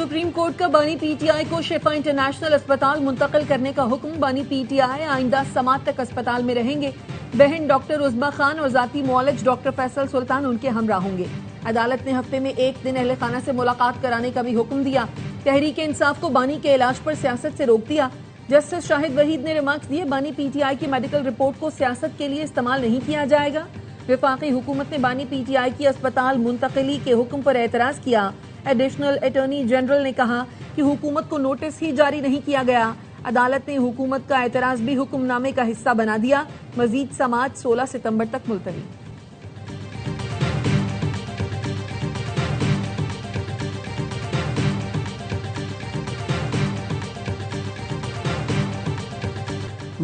Supreme court का बानी PTI को शिफा इंटरनेशनल अस्पताल मुंतकिल करने का हुक्म। बानी पीटीआई आइंदा समात तक अस्पताल में रहेंगे। बहन डॉक्टर उज़मा खान और जाती मुआलिज डॉक्टर फैसल सुल्तान उनके हमरा होंगे। अदालत ने हफ्ते में एक दिन अहले खाना से मुलाकात कराने का भी हुक्म दिया। तहरीक इंसाफ को बानी के इलाज पर सियासत से रोक दिया। जस्टिस शाहिद वहीद ने रिमार्क्स दिए, बानी पीटीआई की मेडिकल रिपोर्ट को सियासत के लिए इस्तेमाल नहीं किया जाएगा। वफाकी हुकूमत ने बानी पीटीआई की अस्पताल मुंतकिली के हुक्म पर एतराज किया। एडिशनल अटॉर्नी जनरल ने कहा कि हुकूमत को नोटिस ही जारी नहीं किया गया। अदालत ने हुकूमत का एतराज भी हुक्मनामे का हिस्सा बना दिया। मजीद समाअत 16 सितंबर तक मुलतवी।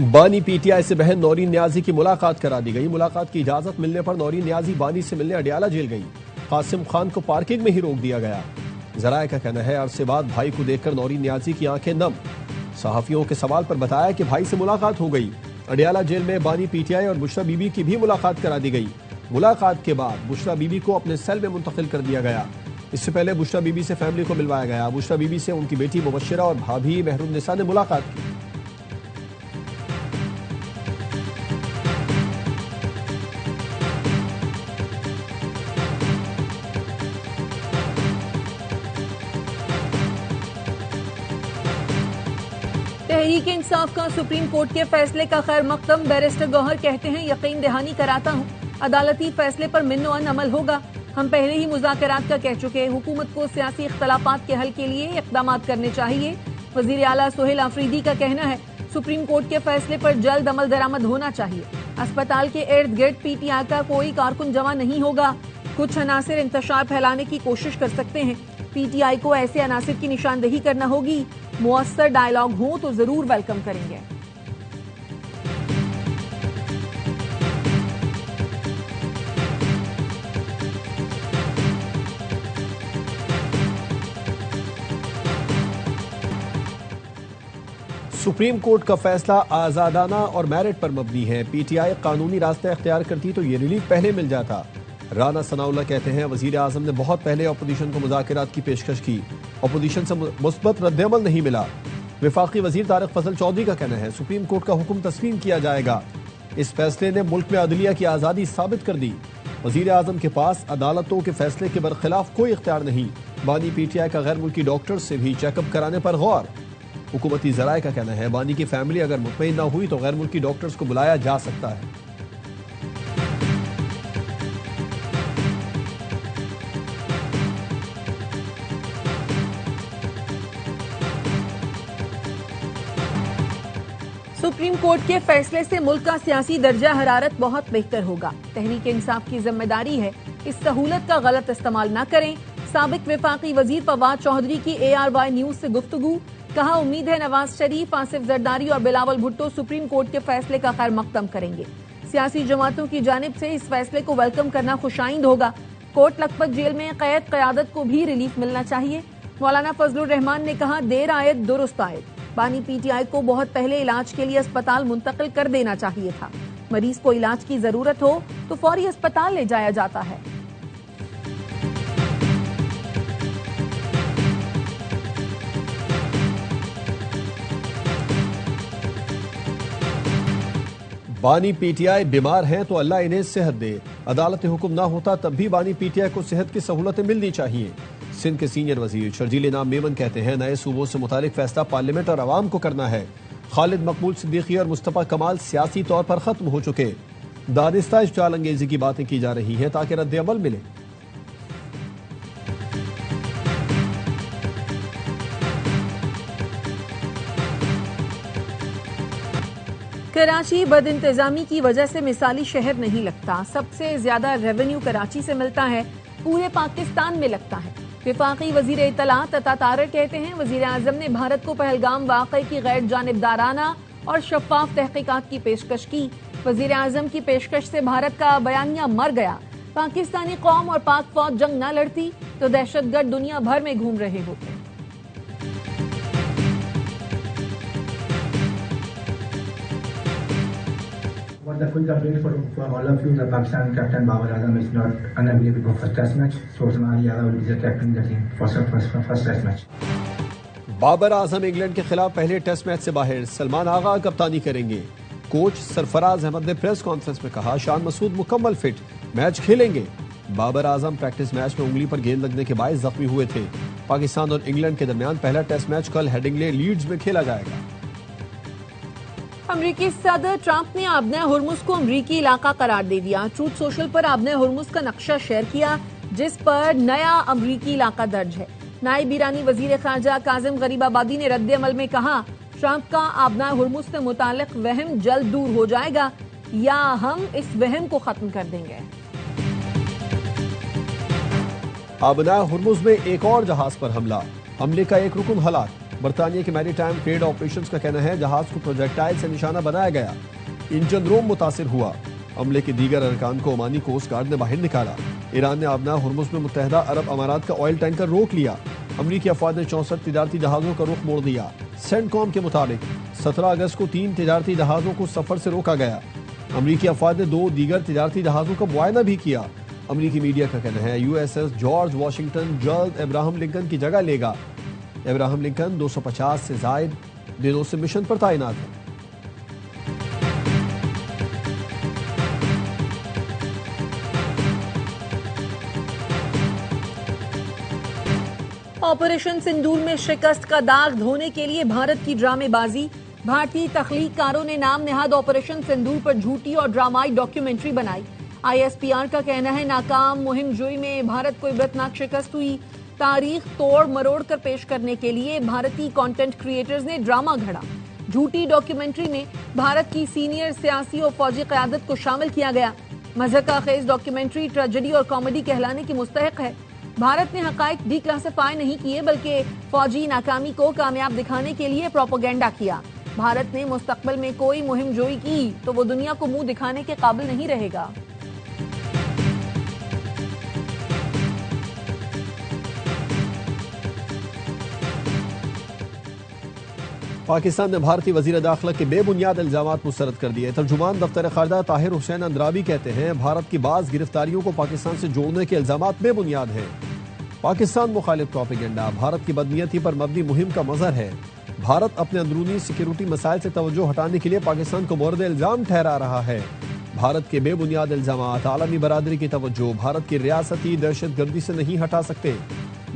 बानी पीटीआई से बहन नौरीन न्याजी की मुलाकात करा दी गई। मुलाकात की इजाजत मिलने पर नौरीन न्याजी बानी से मिलने अडियाला जेल गई। कासिम खान को पार्किंग में ही रोक दिया गया। जराये का कहना है अरसे बाद भाई को देखकर नौरीन न्याजी की आंखें नम। सहाफियों के सवाल पर बताया कि भाई से मुलाकात हो गई। अडियाला जेल में बानी पीटीआई और बुशरा बीबी की भी मुलाकात करा दी गई। मुलाकात के बाद बुशरा बीबी को अपने सेल में मुंतकिल कर दिया गया। इससे पहले बुशरा बीबी से फैमिली को मिलवाया गया। बुशरा बीबी से उनकी बेटी मुबश्शिरा और भाभी महरुन्निसा ने मुलाकात की। तहरीक इंसाफ का सुप्रीम कोर्ट के फैसले का खैर मकदम। बैरिस्टर गौहर कहते हैं, यकीन दहानी कराता हूँ अदालती फैसले पर मिन्नो-अन अमल होगा। हम पहले ही मुज़ाकरात का कह चुके हैं। हुकूमत को सियासी इख्तलाफात के हल के लिए इक़दाम करने चाहिए। वज़ीर आला सोहेल आफरीदी का कहना है, सुप्रीम कोर्ट के फैसले पर जल्द अमल दरामद होना चाहिए। अस्पताल के इर्द गिर्द पीटीआई का कोई कारकुन जमा नहीं होगा। कुछ अनासिर इंतशार फैलाने की कोशिश कर सकते हैं। पीटीआई को ऐसे अनासिर की निशानदेही करना होगी। मुअस्सर डायलॉग हो तो जरूर वेलकम करेंगे। सुप्रीम कोर्ट का फैसला आजादाना और मेरिट पर मबनी है। पीटीआई कानूनी रास्ता इख्तियार करती तो ये रिलीफ पहले मिल जाता। राना सनाउल्लाह कहते हैं, वजीर आजम ने बहुत पहले अपोजिशन को मुज़ाकरात की पेशकश की। अपोजिशन से मुस्बत रद्द-ए-अमल नहीं मिला। वफाकी वजीर तारिक फजल चौधरी का कहना है, सुप्रीम कोर्ट का हुक्म तस्लीम किया जाएगा। इस फैसले ने मुल्क में अदलिया की आज़ादी साबित कर दी। वजीर आजम के पास अदालतों के फैसले के बरखिलाफ कोई इख्तियार नहीं। बानी पीटीआई का गैर मुल्की डॉक्टर से भी चेकअप कराने पर गौर। हुकूमती जराये का कहना है, बानी की फैमिली अगर मुतमईन न हुई तो गैर मुल्की डॉक्टर्स को बुलाया जा सकता है। सुप्रीम कोर्ट के फैसले से मुल्क का सियासी दर्जा हरारत बहुत बेहतर होगा। तहरीक इंसाफ की जिम्मेदारी है इस सहूलत का गलत इस्तेमाल न करें। साबिक वफाकी वजीर फवाद चौधरी की ARY न्यूज से गुफ्तगू। कहा, उम्मीद है नवाज शरीफ, आसिफ जरदारी और बिलावल भुट्टो सुप्रीम कोर्ट के फैसले का खैर मकदम करेंगे। सियासी जमातों की जानिब से इस फैसले को वेलकम करना खुशाइंद होगा। कोट लखपत जेल में कैद क़यादत को भी रिलीफ मिलना चाहिए। मौलाना फजलुर रहमान ने कहा, देर आयत दुरुस्त आयत। बानी पीटीआई को बहुत पहले इलाज के लिए अस्पताल मुंतकिल कर देना चाहिए था। मरीज को इलाज की जरूरत हो तो फौरी अस्पताल ले जाया जाता है। बानी पीटीआई बीमार हैं तो अल्लाह इन्हें सेहत दे। अदालत हुक्म ना होता तब भी बानी पीटीआई को सेहत की सहूलतें मिलनी चाहिए। सिंध के सीनियर वजीर शर्जील इनाम मेमन कहते हैं, नए सूबों से मुतालिक फैसला पार्लियामेंट और अवाम को करना है। खालिद मकबूल सिद्दीकी और मुस्तफा कमाल सियासी तौर पर खत्म हो चुके। दानिस्ता इश्तिआल अंगेजी की बातें की जा रही हैं ताकि रद्द अमल मिले। कराची बद इंतजामी की वजह से मिसाली शहर नहीं लगता। सबसे ज्यादा रेवेन्यू कराची से मिलता है, पूरे पाकिस्तान में लगता है। वफाकी वजीर इत्तलात अता तारर कहते हैं, वजीर आजम ने भारत को पहलगाम वाक़े की गैर जानिबदाराना और शफाफ तहकीकात की पेशकश की। वजीर आजम की पेशकश से भारत का बयानिया मर गया। पाकिस्तानी कौम और पाक फौज जंग न लड़ती तो दहशतगर्द दुनिया भर में घूम रहे होते। For the quick update for all of you, the Pakistan captain Babar Azam is not unavailable for first test match. So Usman Yadav will be the captain of the team for first test match. Babar Azam England के खिलाफ पहले test match से बाहर, सलमान आगा कप्तानी करेंगे। Coach Sarfaraz Ahmad ने press conference में कहा, शान मसूद मुकम्मल फिट, मैच खेलेंगे। बाबर आजम प्रैक्टिस मैच में उंगली पर गेंद लगने के बायस जख्मी हुए थे। पाकिस्तान और इंग्लैंड के दरमियान पहला टेस्ट मैच कल हेडिंगले लीड्स में खेला जाएगा। अमरीकी सदर ट्रंप ने आबना हुर्मुज को अमरीकी इलाका करार दे दिया। ट्रूथ सोशल पर आबना हुर्मुज का नक्शा शेयर किया, जिस पर नया अमरीकी इलाका दर्ज है। नायब ईरानी वजीर खारजा काजिम गरीबाबादी ने रद्द अमल में कहा, ट्रंप का आबना हुर्मुज से मुतालिक वहम जल्द दूर हो जाएगा या हम इस वहम को खत्म कर देंगे। आबना हुर्मुज में एक और जहाज पर हमले का एक रुकन हलाक। बरतानिया के मैरीटाइम ट्रेड ऑपरेशंस का कहना है, जहाज को प्रोजेक्टाइल से निशाना बनाया गया, इंजन रूम मुतासिर हुआ। हमले के दीगर अरकान को ओमानी कोस्ट गार्ड ने बाहर निकाला। ईरान ने आबना हुर्मुज में मुत्तहिदा अरब अमारात का ऑयल टैंकर रोक लिया। अमरीकी अफवाज ने 64 तिजारती जहाजों का रुख मोड़ दिया। सेंटकॉम के मुताबिक 17 अगस्त को 3 तिजारती जहाजों को सफर से रोका गया। अमरीकी अफवाज ने 2 दीगर तिजारती जहाजों का मुआयना भी किया। अमरीकी मीडिया का कहना है, यूएसएस जॉर्ज वाशिंगटन जल्द अब्राहम लिंकन की जगह लेगा। अब्राहम लिंकन 250 से जायद दिनों से मिशन पर तैनात है। ऑपरेशन सिंदूर में शिकस्त का दाग धोने के लिए भारत की ड्रामेबाजी। भारतीय तख्लीककारों ने नाम नेहाद ऑपरेशन सिंदूर पर झूठी और ड्रामाई डॉक्यूमेंट्री बनाई। आईएसपीआर का कहना है, नाकाम मुहिम जोई में भारत को इबरतनाक शिकस्त हुई। तारीख तोड़ मरोड़ कर पेश करने के लिए भारतीय कंटेंट क्रिएटर्स ने ड्रामा घड़ा। झूठी डॉक्यूमेंट्री में भारत की सीनियर सियासी और फौजी क़यादत को शामिल किया गया। मज़ाक़खेज़ डॉक्यूमेंट्री ट्रेजेडी और कॉमेडी कहलाने की मुस्तहिक है। भारत ने हक़ाइक़ डिक्लासिफाई नहीं किए, बल्कि फौजी नाकामी को कामयाब दिखाने के लिए प्रोपेगेंडा किया। भारत ने मुस्तकबिल में कोई मुहिम जोई की तो वो दुनिया को मुंह दिखाने के काबिल नहीं रहेगा। पाकिस्तान ने भारतीय वजीर दाखिला के बेबुनियाद इल्जामात मुस्तरद कर दिए। तर्जुमान दफ्तर खारजा ताहिर हुसैन अंद्राबी कहते हैं, भारत की बाज़ गिरफ्तारियों को पाकिस्तान से जोड़ने के इल्जामात बेबुनियाद हैं। पाकिस्तान मुखालिफ प्रोपेगेंडा भारत की बदनीयती पर मबनी मुहिम का मज़हर है। भारत अपने अंदरूनी सिक्योरिटी मसाइल से तवज्जो हटाने के लिए पाकिस्तान को मोरद इल्जाम ठहरा रहा है। भारत के बेबुनियाद इल्जामात आलमी बरादरी की तवज्जो भारत की रियासती दहशत गर्दी से नहीं हटा सकते।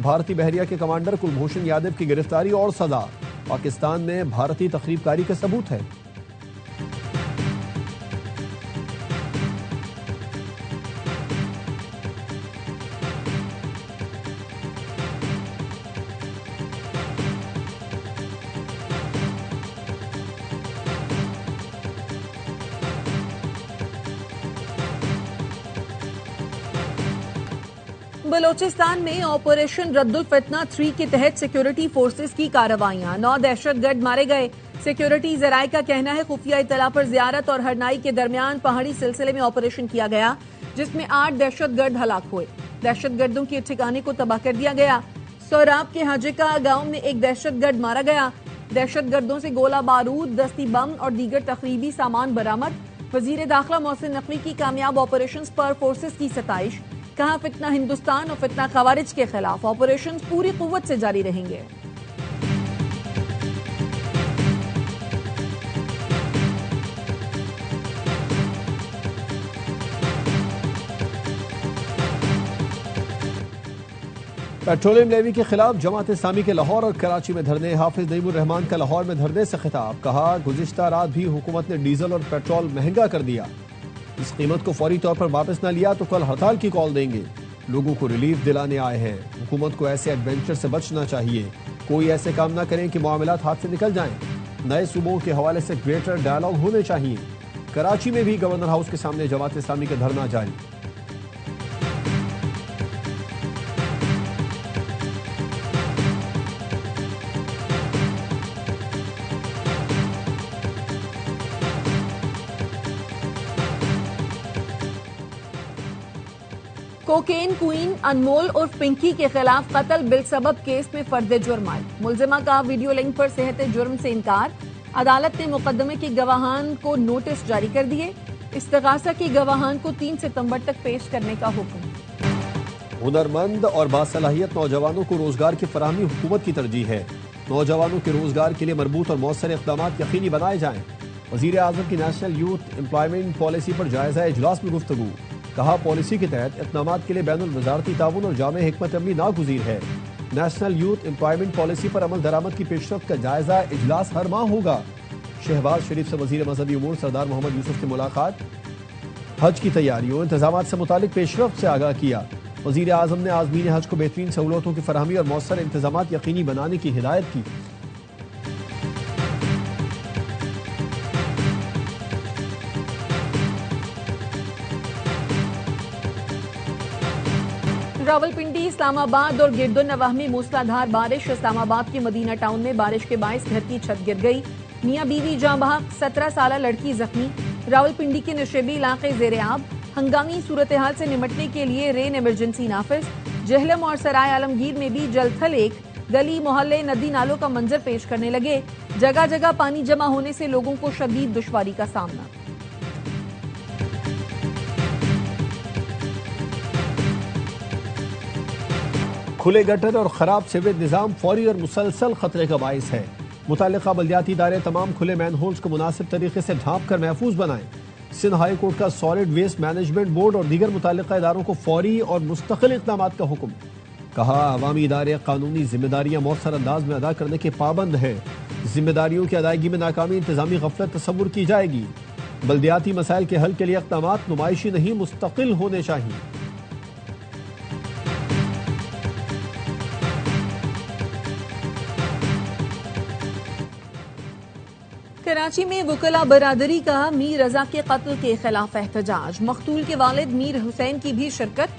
भारतीय बहरिया के कमांडर कुलभूषण यादव की गिरफ्तारी और सजा पाकिस्तान में भारतीय तखरीबकारी का सबूत है। बलोचिस्तान में ऑपरेशन रद्दुल फितना 3 के तहत सिक्योरिटी फोर्सेस की कार्रवाइयां। 9 दहशतगर्द मारे गए। सिक्योरिटी जराये का कहना है, खुफिया इत्तला पर जियारत और हरनाई के दरमियान पहाड़ी सिलसिले में ऑपरेशन किया गया, जिसमें 8 दहशतगर्द हलाक हुए। दहशतगर्दों के ठिकाने को तबाह कर दिया गया। सोराब के हाजिका गांव में एक दहशतगर्द मारा गया। दहशतगर्दों से गोला बारूद, दस्ती बम और दीगर तकरीबी सामान बरामद। वजीर दाखिला मोहसिन नकवी की कामयाब ऑपरेशन पर फोर्सेस की सताइश। कहा, फितना हिंदुस्तान और फितना खवारिज के खिलाफ ऑपरेशन पूरी कुव्वत से जारी रहेंगे। पेट्रोलियम लेवी के खिलाफ जमात इस्लामी के लाहौर और कराची में धरने। हाफिज नईमुर रहमान का लाहौर में धरने से खिताब। कहा, गुज़िश्ता रात भी हुकूमत ने डीजल और पेट्रोल महंगा कर दिया। इस कीमत को फौरी तौर पर वापस न लिया तो कल हड़ताल की कॉल देंगे। लोगों को रिलीफ दिलाने आए हैं। हुकूमत को ऐसे एडवेंचर से बचना चाहिए। कोई ऐसे काम न करें कि मामलात हाथ से निकल जाएं। नए सूबों के हवाले से ग्रेटर डायलॉग होने चाहिए। कराची में भी गवर्नर हाउस के सामने जमात इस्लामी का धरना जारी। कोकेन क्वीन अनमोल उर्फ पिंकी के खिलाफ कत्ल बिल सबब केस में फर्द जुर्म आई। मुलजिमा का वीडियो लिंक पर सेहत जुर्म से इनकार। अदालत ने मुकदमे के गवाहान को नोटिस जारी कर दिए। इस्तिगासा के गवाहान को 3 सितंबर तक पेश करने का हुक्म। हुनरमंद और बासलाहियत नौजवानों को रोजगार की फराहमी हुकूमत की तरजीह है। नौजवानों के रोजगार के लिए मरबूत और मौसर इक़दाम यकीनी बनाए जाएं। वज़ीर आज़म की नेशनल यूथ एम्प्लॉयमेंट पॉलिसी पर जायजा इजलास में गुफ्तगू। कहा, पॉलिसी के तहत इक़दाम के लिए बैनुल वज़ारती ताउन और जामे हिकमत अमली नागुज़ीर है। नेशनल यूथ एम्प्लॉयमेंट पॉलिसी पर अमल दरामद की पेशरफ्त का जायजा इजलास हर माह होगा। शहबाज शरीफ से वज़ीर मज़हबी उमूर सरदार मोहम्मद यूसुफ की मुलाकात। हज की तैयारियों इंतजाम से मुतालिक पेशरफ्त से आगाह किया। वज़ीर आज़म ने आज़मीन हज को बेहतरीन सहूलतों की फराहमी और मौसर इंतजाम यकीनी बनाने की हिदायत की। रावलपिंडी, इस्लामाबाद और गिरदुन्नवाह में मूसलाधार बारिश। इस्लामाबाद के मदीना टाउन में बारिश के बायस घर की छत गिर गई। मियां बीवी जाँ बहक, 17 साल लड़की जख्मी। रावलपिंडी के नशेबी इलाके ज़ेरे आब। हंगामी सूरत हाल से निमटने के लिए रेन इमरजेंसी नाफिज। जहलम और सराय आलमगीर में भी जलथल एक गली मोहल्ले नदी नालों का मंजर पेश करने लगे। जगह जगह पानी जमा होने से लोगों को शदीद दुश्वारी का सामना। खुले गटर और खराब सीवेज निजाम फौरी और मुसलसल खतरे का बाइस है। मुताल्लिका बल्दियाती इदारे तमाम खुले मैन होल्स को मुनासिब तरीके से ढांप कर महफूज बनाएं। सिंध हाई कोर्ट का सॉलिड वेस्ट मैनेजमेंट बोर्ड और दीगर मुताल्लिका इदारों को फौरी और मुस्तकिल इक़दाम का हुक्म। कहा, अवामी इदारे कानूनी जिम्मेदारियां मौसर अंदाज में अदा करने के पाबंद हैं। जिम्मेदारियों की अदायगी में नाकामी इंतजामी गफलत तस्वुर की जाएगी। बल्दियाती मसाइल के हल के लिए इक़दाम नुमाइशी नहीं मुस्तकिल होने चाहिए। कराची में वकला बरादरी का मीर रजा के कत्ल के खिलाफ एहतजाज। मकतूल के वालिद मीर हुसैन की भी शिरकत।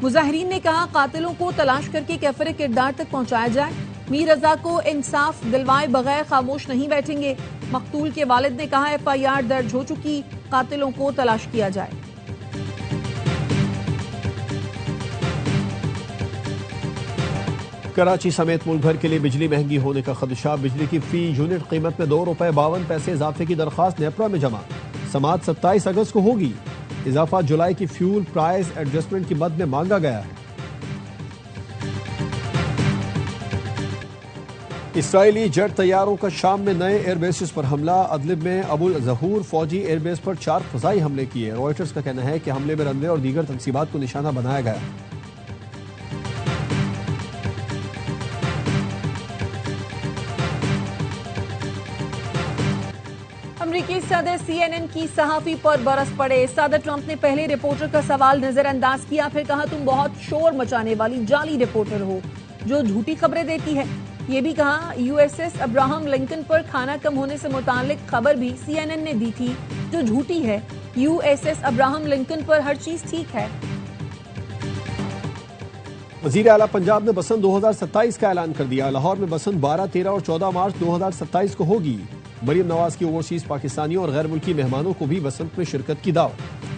मुजाहिरीन ने कहा, कातिलों को तलाश करके कैफर किरदार तक पहुंचाया जाए। मीर रजा को इंसाफ दिलवाए बगैर खामोश नहीं बैठेंगे। मकतूल के वालिद ने कहा, FIR दर्ज हो चुकी, कातिलों को तलाश किया जाए। कराची समेत मुल्क भर के लिए बिजली महंगी होने का खदशा। बिजली की फी यूनिट कीमत में ₹2.52 इजाफे की दरख्वास्त नेपरा में जमा। समाअत 27 अगस्त को होगी। इजाफा जुलाई की फ्यूल प्राइस एडजस्टमेंट की मद में मांगा गया है। इसराइली जेट तैयारों का शाम में नए एयरबेसिस पर हमला। अदलिब में अबुल जहूर फौजी एयरबेस पर 4 फजाई हमले किए। रॉयटर्स का कहना है कि हमले में रनवे और दीगर तनसीबात को निशाना बनाया गया। अमरीकी सदर CNN की सहाफी पर बरस पड़े। सदर ट्रंप ने पहले रिपोर्टर का सवाल नजरअंदाज किया, फिर कहा, तुम बहुत शोर मचाने वाली जाली रिपोर्टर हो जो झूठी खबरें देती है। ये भी कहा, USS अब्राहम लिंकन पर खाना कम होने से मुतालिक खबर भी CNN ने दी थी जो झूठी है। USS अब्राहम लिंकन पर हर चीज ठीक है। वज़ीर आला पंजाब ने बसंत 2027 का ऐलान कर दिया। लाहौर में बसंत 12, 13 और 14 मार्च 2027 को होगी। मरीम नवाज की ओवरसीज पाकिस्तानियों और गैर मुल्की मेहमानों को भी बसंत में शिरकत की दावत।